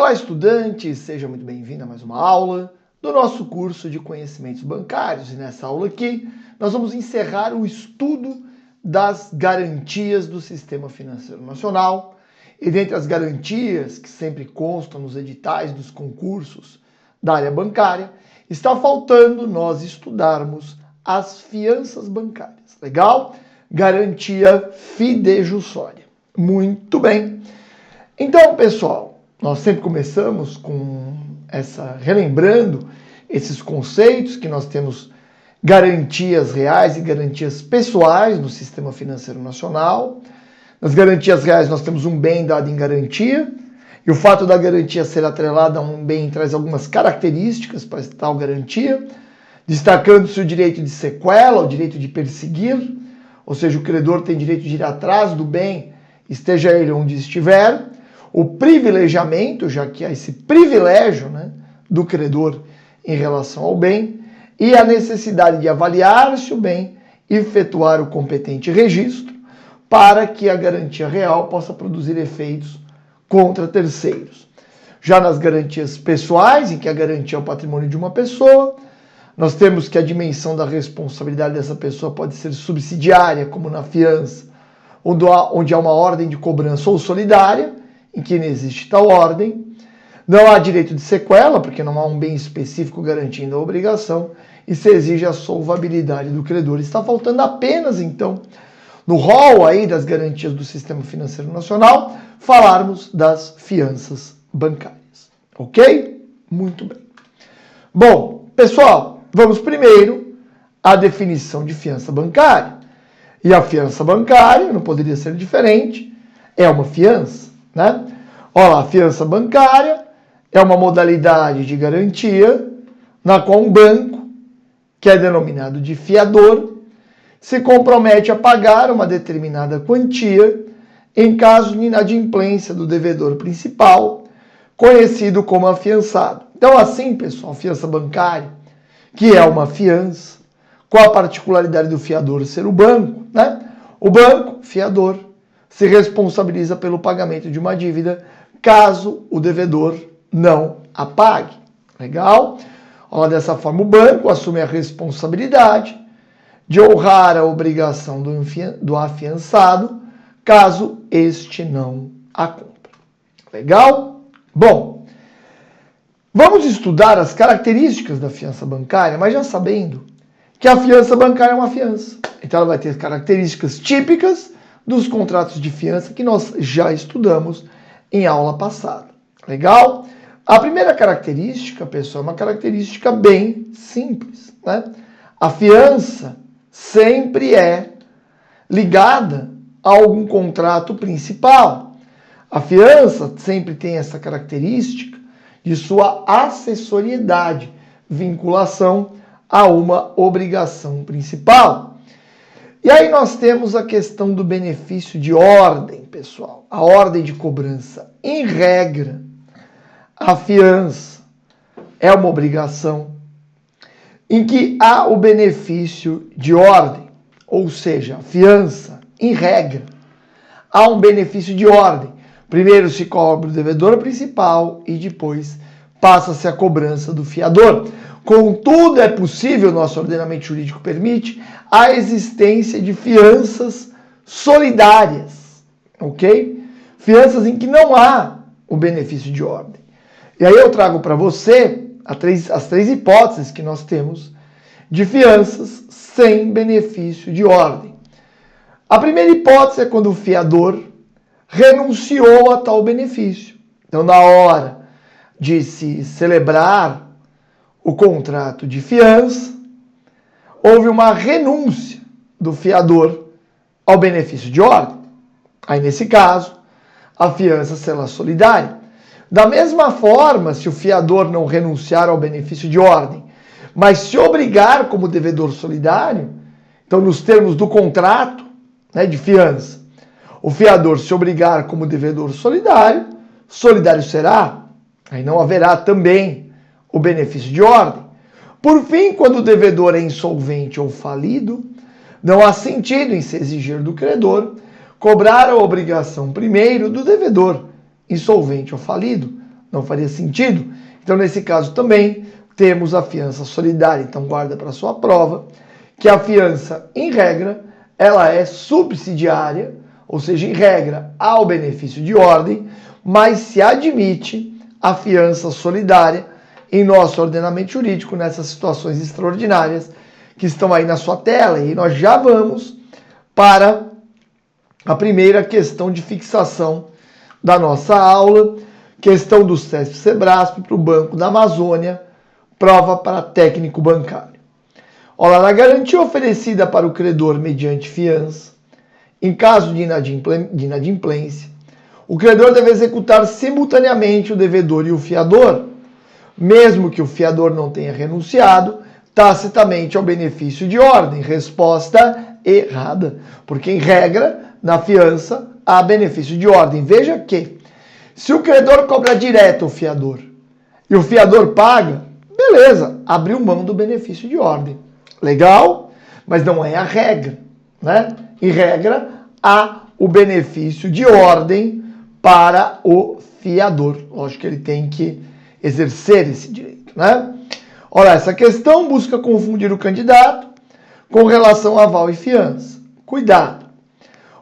Olá, estudante! Seja muito bem-vindo a mais uma aula do nosso curso de Conhecimentos Bancários. E nessa aula aqui, nós vamos encerrar o estudo das garantias do Sistema Financeiro Nacional. E dentre as garantias que sempre constam nos editais dos concursos da área bancária, está faltando nós estudarmos as fianças bancárias. Legal? Garantia fidejussória. Muito bem. Então, pessoal, nós sempre começamos com relembrando esses conceitos que nós temos garantias reais e garantias pessoais no Sistema Financeiro Nacional. Nas garantias reais nós temos um bem dado em garantia, e o fato da garantia ser atrelada a um bem traz algumas características para tal garantia, destacando-se o direito de sequela, o direito de perseguir, ou seja, o credor tem direito de ir atrás do bem, esteja ele onde estiver, o privilegiamento, já que há esse privilégio, do credor em relação ao bem, e a necessidade de avaliar se o bem e efetuar o competente registro para que a garantia real possa produzir efeitos contra terceiros. Já nas garantias pessoais, em que a garantia é o patrimônio de uma pessoa, nós temos que a dimensão da responsabilidade dessa pessoa pode ser subsidiária, como na fiança, onde há uma ordem de cobrança, ou solidária, em que não existe tal ordem. Não há direito de sequela, porque não há um bem específico garantindo a obrigação, e se exige a solvabilidade do credor. Está faltando apenas, então, no rol aí das garantias do Sistema Financeiro Nacional, falarmos das fianças bancárias. Ok? Muito bem. Bom, pessoal, vamos primeiro à definição de fiança bancária. E a fiança bancária, não poderia ser diferente, é uma fiança, Olha lá, a fiança bancária é uma modalidade de garantia na qual um banco, que é denominado de fiador, se compromete a pagar uma determinada quantia em caso de inadimplência do devedor principal, conhecido como afiançado. Então, assim, pessoal, a fiança bancária, que é uma fiança, com a particularidade do fiador ser o banco, O banco, fiador, se responsabiliza pelo pagamento de uma dívida caso o devedor não a pague. Legal? Olha, dessa forma, o banco assume a responsabilidade de honrar a obrigação do afiançado caso este não a cumpra. Legal? Bom, vamos estudar as características da fiança bancária, mas já sabendo que a fiança bancária é uma fiança. Então ela vai ter características típicas dos contratos de fiança que nós já estudamos em aula passada. Legal? A primeira característica, pessoal, é uma característica bem simples, A fiança sempre é ligada a algum contrato principal. A fiança sempre tem essa característica de sua acessoriedade, vinculação a uma obrigação principal. E aí nós temos a questão do benefício de ordem, pessoal. A ordem de cobrança. Em regra, a fiança é uma obrigação em que há o benefício de ordem. Ou seja, a fiança, em regra, há um benefício de ordem. Primeiro se cobra o devedor principal e depois passa-se a cobrança do fiador. Contudo, é possível, nosso ordenamento jurídico permite, a existência de fianças solidárias, ok? Fianças em que não há o benefício de ordem. E aí eu trago para você as três hipóteses que nós temos de fianças sem benefício de ordem. A primeira hipótese é quando o fiador renunciou a tal benefício. Então, na hora de se celebrar o contrato de fiança, houve uma renúncia do fiador ao benefício de ordem. Aí, nesse caso, a fiança será solidária. Da mesma forma, se o fiador não renunciar ao benefício de ordem, mas se obrigar como devedor solidário, então, nos termos do contrato de fiança, o fiador se obrigar como devedor solidário, solidário será, aí não haverá também o benefício de ordem. Por fim, quando o devedor é insolvente ou falido, não há sentido em se exigir do credor cobrar a obrigação primeiro do devedor insolvente ou falido, Não faria sentido. Então, nesse caso também, temos a fiança solidária. Então, guarda para sua prova que a fiança, em regra, ela é subsidiária, ou seja, em regra, ao benefício de ordem, mas se admite a fiança solidária em nosso ordenamento jurídico nessas situações extraordinárias que estão aí na sua tela. E nós já vamos para a primeira questão de fixação da nossa aula, questão do CESP-Sebrasp para o Banco da Amazônia, prova para técnico bancário. Olha, na garantia oferecida para o credor mediante fiança, em caso de inadimplência, o credor deve executar simultaneamente o devedor e o fiador, mesmo que o fiador não tenha renunciado tacitamente ao benefício de ordem. Resposta errada, porque em regra, na fiança, há benefício de ordem. Veja que, se o credor cobra direto o fiador e o fiador paga, beleza, abriu mão do benefício de ordem. Legal? Mas não é a regra, né? Em regra, há o benefício de ordem para o fiador. Lógico que ele tem que exercer esse direito, né? Olha, essa questão busca confundir o candidato com relação a aval e fiança. Cuidado!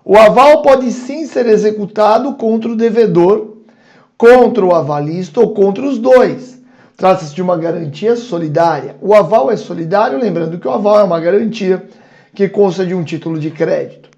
O aval pode sim ser executado contra o devedor, contra o avalista ou contra os dois. Trata-se de uma garantia solidária. O aval é solidário, lembrando que o aval é uma garantia que consta de um título de crédito.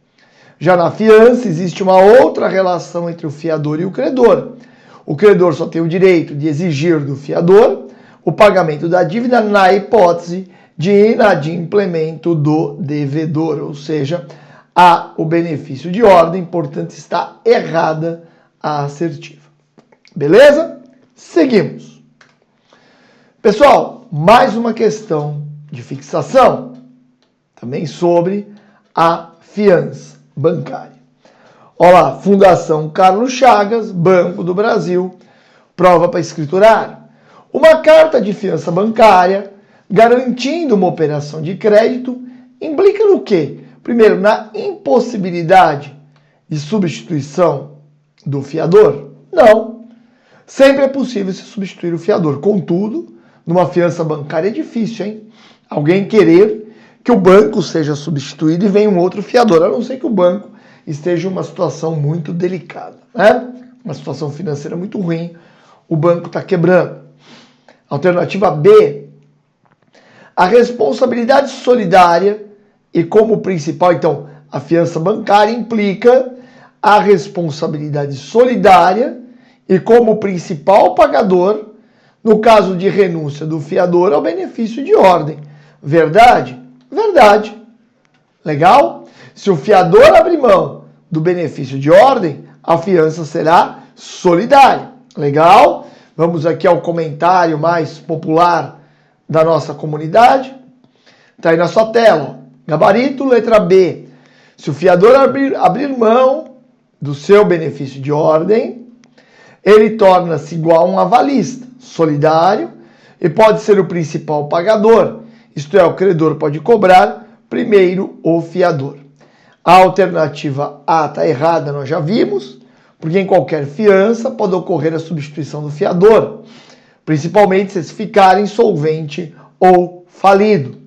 Já na fiança, existe uma outra relação entre o fiador e o credor. O credor só tem o direito de exigir do fiador o pagamento da dívida na hipótese de inadimplemento do devedor, ou seja, há o benefício de ordem, portanto está errada a assertiva. Beleza? Seguimos. Pessoal, mais uma questão de fixação, também sobre a fiança bancária. Olha lá, Fundação Carlos Chagas, Banco do Brasil, prova para escriturário. Uma carta de fiança bancária garantindo uma operação de crédito implica no quê? Primeiro, na impossibilidade de substituição do fiador? Não. Sempre é possível se substituir o fiador. Contudo, numa fiança bancária é difícil, hein? Alguém querer que o banco seja substituído e venha um outro fiador, a não ser que o banco esteja em uma situação muito delicada, né? Uma situação financeira muito ruim, o banco está quebrando. Alternativa B, a responsabilidade solidária e como principal, então, a fiança bancária implica a responsabilidade solidária e como principal pagador, no caso de renúncia do fiador ao benefício de ordem. Verdade? Verdade. Legal? Se o fiador abrir mão do benefício de ordem, a fiança será solidária. Legal? Vamos aqui ao comentário mais popular da nossa comunidade. Está aí na sua tela. Gabarito, letra B. Se o fiador abrir mão do seu benefício de ordem, ele torna-se igual a um avalista, solidário, e pode ser o principal pagador. Isto é, o credor pode cobrar primeiro o fiador. A alternativa A está errada, nós já vimos, porque em qualquer fiança pode ocorrer a substituição do fiador, principalmente se ficar insolvente ou falido.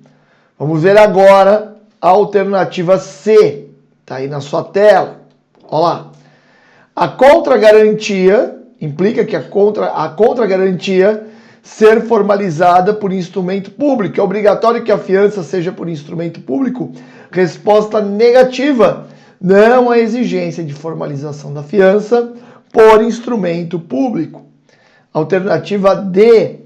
Vamos ver agora a alternativa C, está aí na sua tela. Olha lá. A contragarantia implica que a contragarantia ser formalizada por instrumento público. É obrigatório que a fiança seja por instrumento público? Resposta negativa. Não há exigência de formalização da fiança por instrumento público. Alternativa D,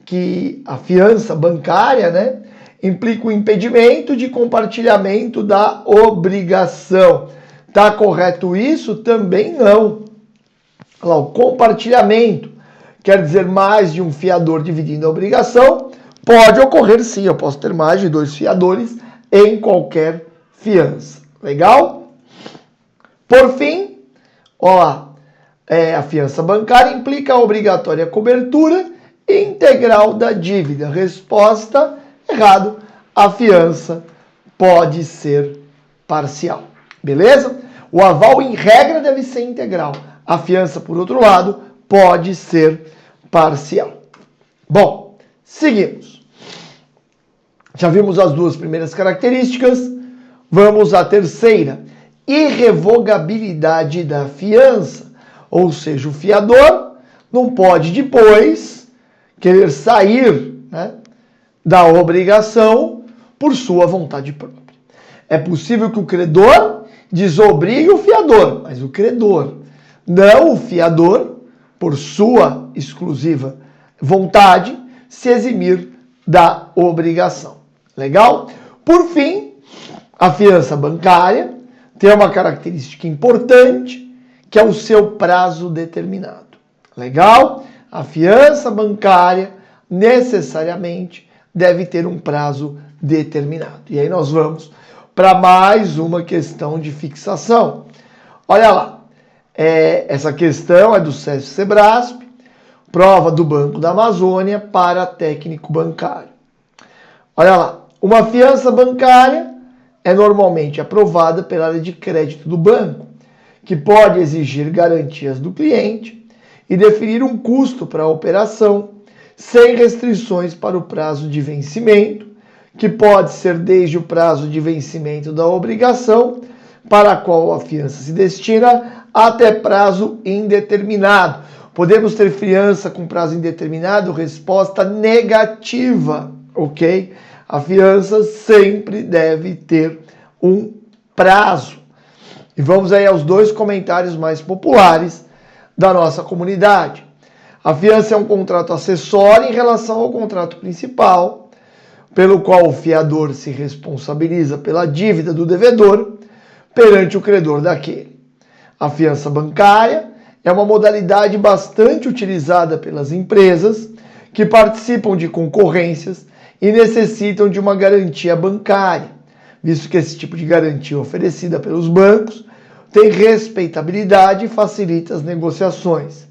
que a fiança bancária, né, implica o impedimento de compartilhamento da obrigação. Tá correto isso? Também não. Olha lá, o compartilhamento quer dizer mais de um fiador dividindo a obrigação. Pode ocorrer sim, eu posso ter mais de 2 fiadores em qualquer fiança. Legal? Por fim, olha lá, a fiança bancária implica a obrigatória cobertura integral da dívida. Resposta errado. A fiança pode ser parcial. Beleza? O aval, em regra, deve ser integral. A fiança, por outro lado, pode ser parcial. Bom, seguimos. Já vimos as duas primeiras características. Vamos à terceira. Irrevogabilidade da fiança. Ou seja, o fiador não pode depois querer sair, né, da obrigação por sua vontade própria. É possível que o credor desobrigue o fiador, mas o credor, não o fiador, por sua exclusiva vontade, se eximir da obrigação. Legal? Por fim, a fiança bancária tem uma característica importante, que é o seu prazo determinado. Legal? A fiança bancária necessariamente deve ter um prazo determinado. E aí nós vamos para mais uma questão de fixação. Olha lá, essa questão é do SESC-Sebrasp, prova do Banco da Amazônia para técnico bancário. Olha lá, uma fiança bancária é normalmente aprovada pela área de crédito do banco, que pode exigir garantias do cliente e definir um custo para a operação, sem restrições para o prazo de vencimento, que pode ser desde o prazo de vencimento da obrigação, para a qual a fiança se destina, até prazo indeterminado. Podemos ter fiança com prazo indeterminado? Resposta negativa, ok? A fiança sempre deve ter um prazo. E vamos aí aos dois comentários mais populares da nossa comunidade. A fiança é um contrato acessório em relação ao contrato principal, pelo qual o fiador se responsabiliza pela dívida do devedor perante o credor daquele. A fiança bancária é uma modalidade bastante utilizada pelas empresas que participam de concorrências e necessitam de uma garantia bancária, visto que esse tipo de garantia oferecida pelos bancos tem respeitabilidade e facilita as negociações.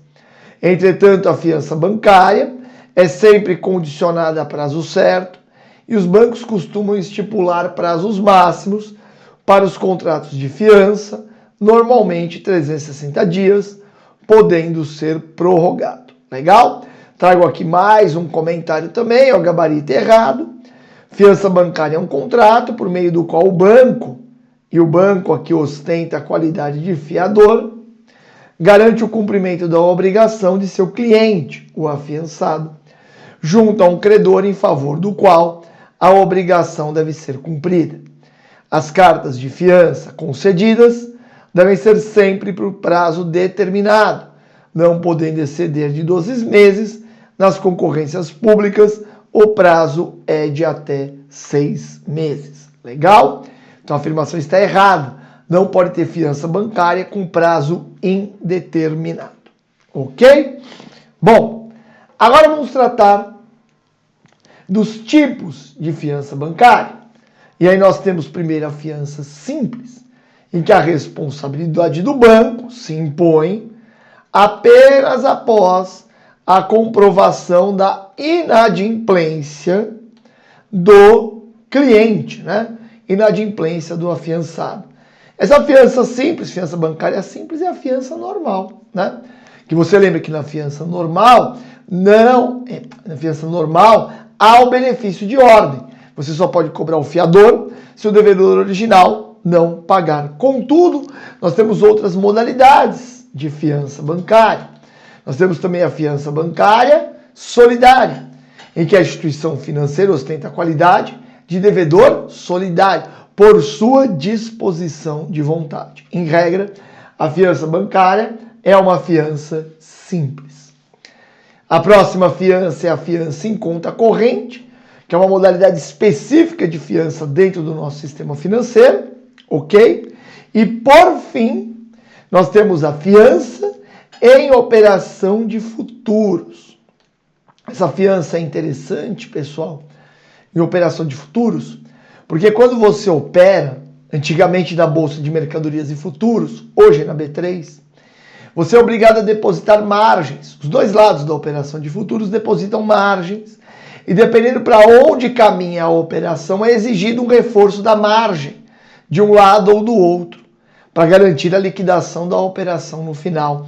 Entretanto, a fiança bancária é sempre condicionada a prazo certo e os bancos costumam estipular prazos máximos para os contratos de fiança, normalmente 360 dias, podendo ser prorrogado. Legal? Trago aqui mais um comentário também, é o gabarito errado. Fiança bancária é um contrato por meio do qual o banco, e o banco aqui ostenta a qualidade de fiador, garante o cumprimento da obrigação de seu cliente, o afiançado, junto a um credor em favor do qual a obrigação deve ser cumprida. As cartas de fiança concedidas devem ser sempre por prazo determinado, não podendo exceder de 12 meses. Nas concorrências públicas, o prazo é de até 6 meses. Legal? Então a afirmação está errada. Não pode ter fiança bancária com prazo indeterminado. Ok? Bom, agora vamos tratar dos tipos de fiança bancária. E aí nós temos primeiro a fiança simples, em que a responsabilidade do banco se impõe apenas após a comprovação da inadimplência do cliente, né? Inadimplência do afiançado. Essa fiança simples, fiança bancária simples, é a fiança normal, né? Que você lembra que na fiança normal, na fiança normal há o benefício de ordem. Você só pode cobrar o fiador se o devedor original não pagar. Contudo, nós temos outras modalidades de fiança bancária. Nós temos também a fiança bancária solidária, em que a instituição financeira ostenta a qualidade de devedor solidário, por sua disposição de vontade. Em regra, a fiança bancária é uma fiança simples. A próxima fiança é a fiança em conta corrente, que é uma modalidade específica de fiança dentro do nosso sistema financeiro, ok? E por fim, nós temos a fiança em operação de futuros. Essa fiança é interessante, pessoal, em operação de futuros, porque quando você opera, antigamente na Bolsa de Mercadorias e Futuros, hoje na B3, você é obrigado a depositar margens. Os dois lados da operação de futuros depositam margens e dependendo para onde caminha a operação, é exigido um reforço da margem de um lado ou do outro para garantir a liquidação da operação no final.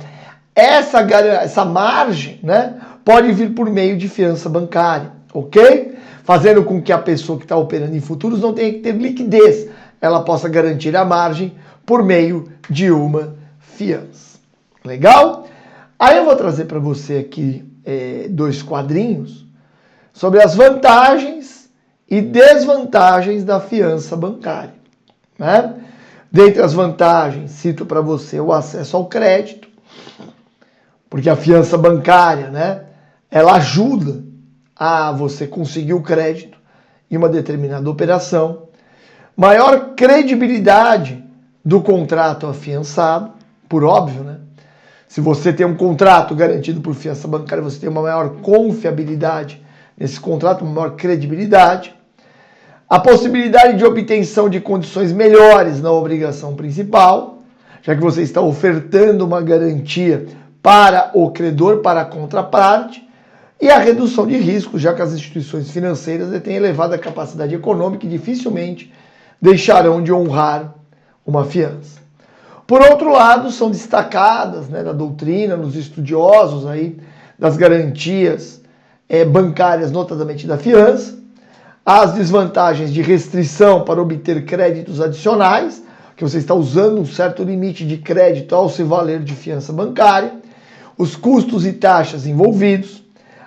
Essa margem, né, pode vir por meio de fiança bancária, ok? Fazendo com que a pessoa que está operando em futuros não tenha que ter liquidez, ela possa garantir a margem por meio de uma fiança. Legal? Aí eu vou trazer para você aqui 2 quadrinhos sobre as vantagens e desvantagens da fiança bancária, né? Dentre as vantagens, cito para você o acesso ao crédito, porque a fiança bancária, né, ela ajuda a você conseguir o crédito em uma determinada operação, maior credibilidade do contrato afiançado, por óbvio, né? Se você tem um contrato garantido por fiança bancária, você tem uma maior confiabilidade nesse contrato, uma maior credibilidade. A possibilidade de obtenção de condições melhores na obrigação principal, já que você está ofertando uma garantia para o credor, para a contraparte, e a redução de riscos, já que as instituições financeiras têm elevada capacidade econômica e dificilmente deixarão de honrar uma fiança. Por outro lado, são destacadas, né, na doutrina, nos estudiosos aí, das garantias bancárias, notadamente da fiança, as desvantagens de restrição para obter créditos adicionais, que você está usando um certo limite de crédito ao se valer de fiança bancária, os custos e taxas envolvidos,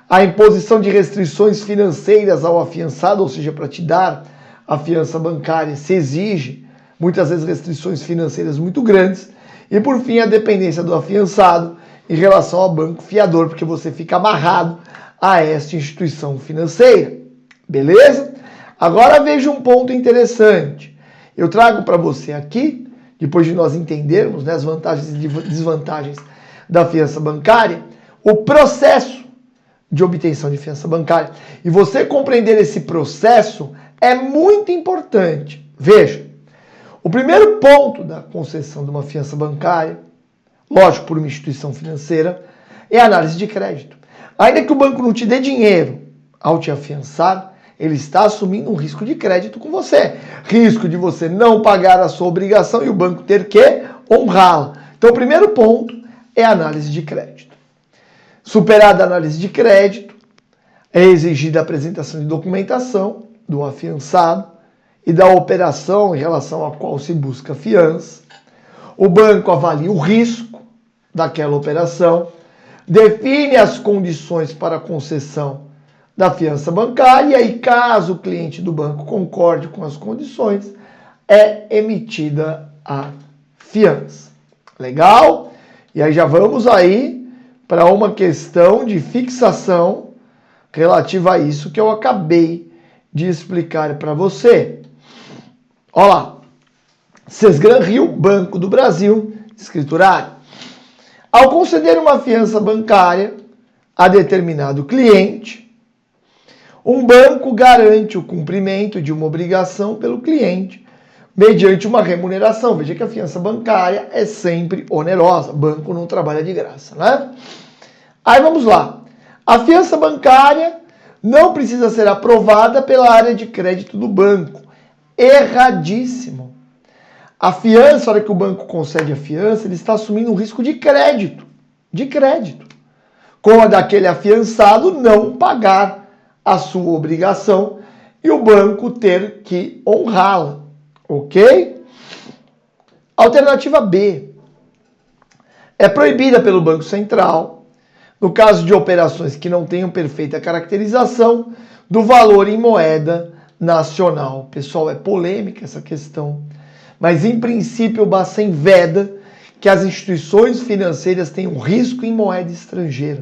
a imposição de restrições financeiras ao afiançado, ou seja, para te dar a fiança bancária se exige muitas vezes restrições financeiras muito grandes, e por fim a dependência do afiançado em relação ao banco fiador, porque você fica amarrado a esta instituição financeira. Beleza? Agora veja um ponto interessante. Eu trago para você aqui, depois de nós entendermos, né, as vantagens e desvantagens da fiança bancária, o processo de obtenção de fiança bancária. E você compreender esse processo é muito importante. Veja, o primeiro ponto da concessão de uma fiança bancária, lógico, por uma instituição financeira, é a análise de crédito. Ainda que o banco não te dê dinheiro ao te afiançar, ele está assumindo um risco de crédito com você. Risco de você não pagar a sua obrigação e o banco ter que honrá-la. Então, o primeiro ponto é a análise de crédito. Superada a análise de crédito, é exigida a apresentação de documentação do afiançado e da operação em relação à qual se busca a fiança. O banco avalia o risco daquela operação, define as condições para a concessão da fiança bancária e aí, caso o cliente do banco concorde com as condições, é emitida a fiança. Legal? E aí já vamos aí para uma questão de fixação relativa a isso que eu acabei de explicar para você. Olha lá. Sesgran Rio, Banco do Brasil, escriturário. Ao conceder uma fiança bancária a determinado cliente, um banco garante o cumprimento de uma obrigação pelo cliente mediante uma remuneração. Veja que a fiança bancária é sempre onerosa. O banco não trabalha de graça, né? Aí vamos lá. A fiança bancária não precisa ser aprovada pela área de crédito do banco. Erradíssimo. A fiança, a hora que o banco concede a fiança, ele está assumindo um risco de crédito. De crédito. Com a daquele afiançado não pagar a sua obrigação e o banco ter que honrá-la. Ok? Alternativa B. É proibida pelo Banco Central, no caso de operações que não tenham perfeita caracterização do valor em moeda nacional. Pessoal, é polêmica essa questão, mas em princípio o Bacen veda que as instituições financeiras tenham risco em moeda estrangeira.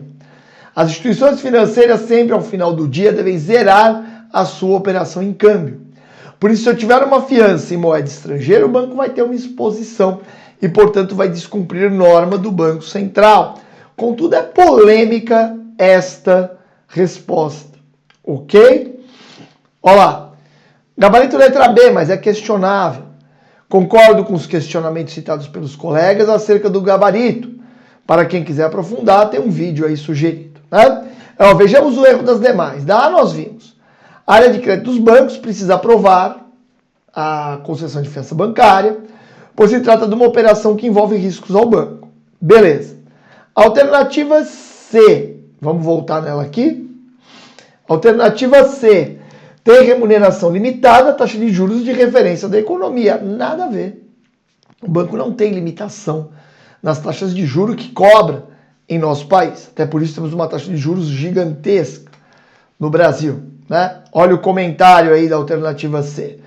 As instituições financeiras sempre ao final do dia devem zerar a sua operação em câmbio. Por isso, se eu tiver uma fiança em moeda estrangeira, o banco vai ter uma exposição e, portanto, vai descumprir norma do Banco Central. Contudo, é polêmica esta resposta. Ok? Olha lá. Gabarito letra B, mas é questionável. Concordo com os questionamentos citados pelos colegas acerca do gabarito. Para quem quiser aprofundar, tem um vídeo aí sugerido. Né? Vejamos o erro das demais. Da A nós vimos. A área de crédito dos bancos precisa aprovar a concessão de fiança bancária, pois se trata de uma operação que envolve riscos ao banco. Beleza. Alternativa C. Vamos voltar nela aqui. Alternativa C. Tem remuneração limitada, taxa de juros de referência da economia. Nada a ver. O banco não tem limitação nas taxas de juros que cobra em nosso país. Até por isso temos uma taxa de juros gigantesca no Brasil, né? Olha o comentário aí da alternativa C.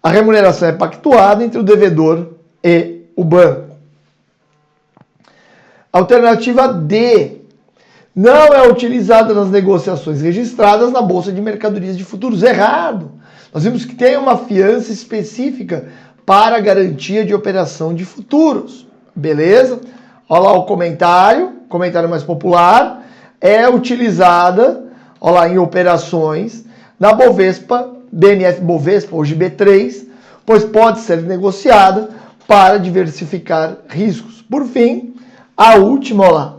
A remuneração é pactuada entre o devedor e o banco. Alternativa D. Não é utilizada nas negociações registradas na Bolsa de Mercadorias de Futuros. Errado. Nós vimos que tem uma fiança específica para garantia de operação de futuros. Beleza? Olha lá o comentário mais popular. É utilizada, olha lá, em operações na Bovespa, BMF Bovespa, hoje B3, pois pode ser negociada para diversificar riscos. Por fim, a última, olha lá,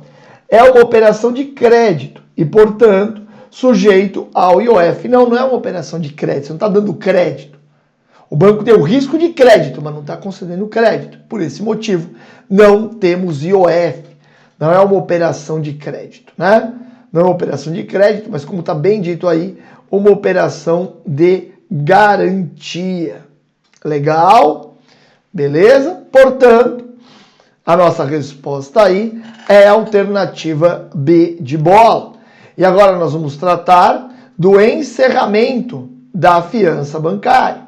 é uma operação de crédito e, portanto, sujeito ao IOF. Não é uma operação de crédito, você não está dando crédito. O banco tem o risco de crédito, mas não está concedendo crédito. Por esse motivo, não temos IOF. Não é uma operação de crédito, né? Não é uma operação de crédito, mas como está bem dito aí, uma operação de garantia. Legal? Beleza? Portanto, a nossa resposta aí é a alternativa B de bola. E agora nós vamos tratar do encerramento da fiança bancária.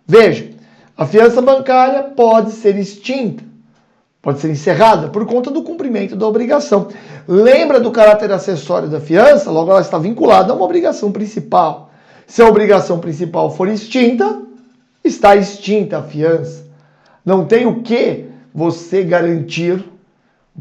Veja, a fiança bancária pode ser extinta, pode ser encerrada por conta do cumprimento da obrigação. Lembra do caráter acessório da fiança? Logo ela está vinculada a uma obrigação principal. Se a obrigação principal for extinta, está extinta a fiança. Não tem o que você garantir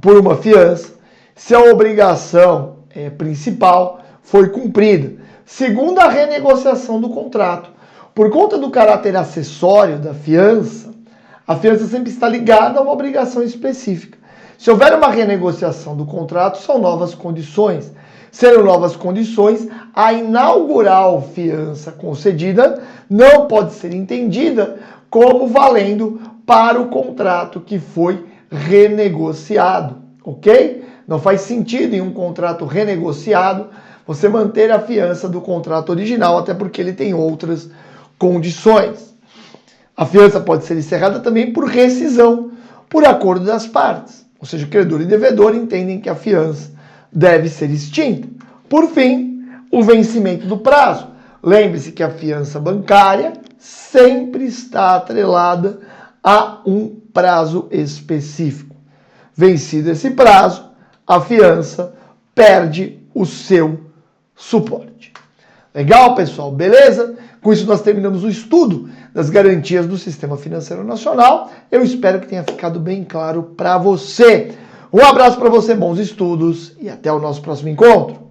por uma fiança se a obrigação principal foi cumprida. Segundo a renegociação do contrato, por conta do caráter acessório da fiança, a fiança sempre está ligada a uma obrigação específica. Se houver uma renegociação do contrato, são novas condições. Sendo novas condições, a inaugural fiança concedida não pode ser entendida como valendo para o contrato que foi renegociado, ok? Não faz sentido em um contrato renegociado você manter a fiança do contrato original, até porque ele tem outras condições. A fiança pode ser encerrada também por rescisão, por acordo das partes. Ou seja, o credor e devedor entendem que a fiança deve ser extinta. Por fim, o vencimento do prazo. Lembre-se que a fiança bancária sempre está atrelada a um prazo específico. Vencido esse prazo, a fiança perde o seu suporte. Legal, pessoal? Beleza? Com isso nós terminamos o estudo das garantias do Sistema Financeiro Nacional. Eu espero que tenha ficado bem claro para você. Um abraço para você, bons estudos e até o nosso próximo encontro.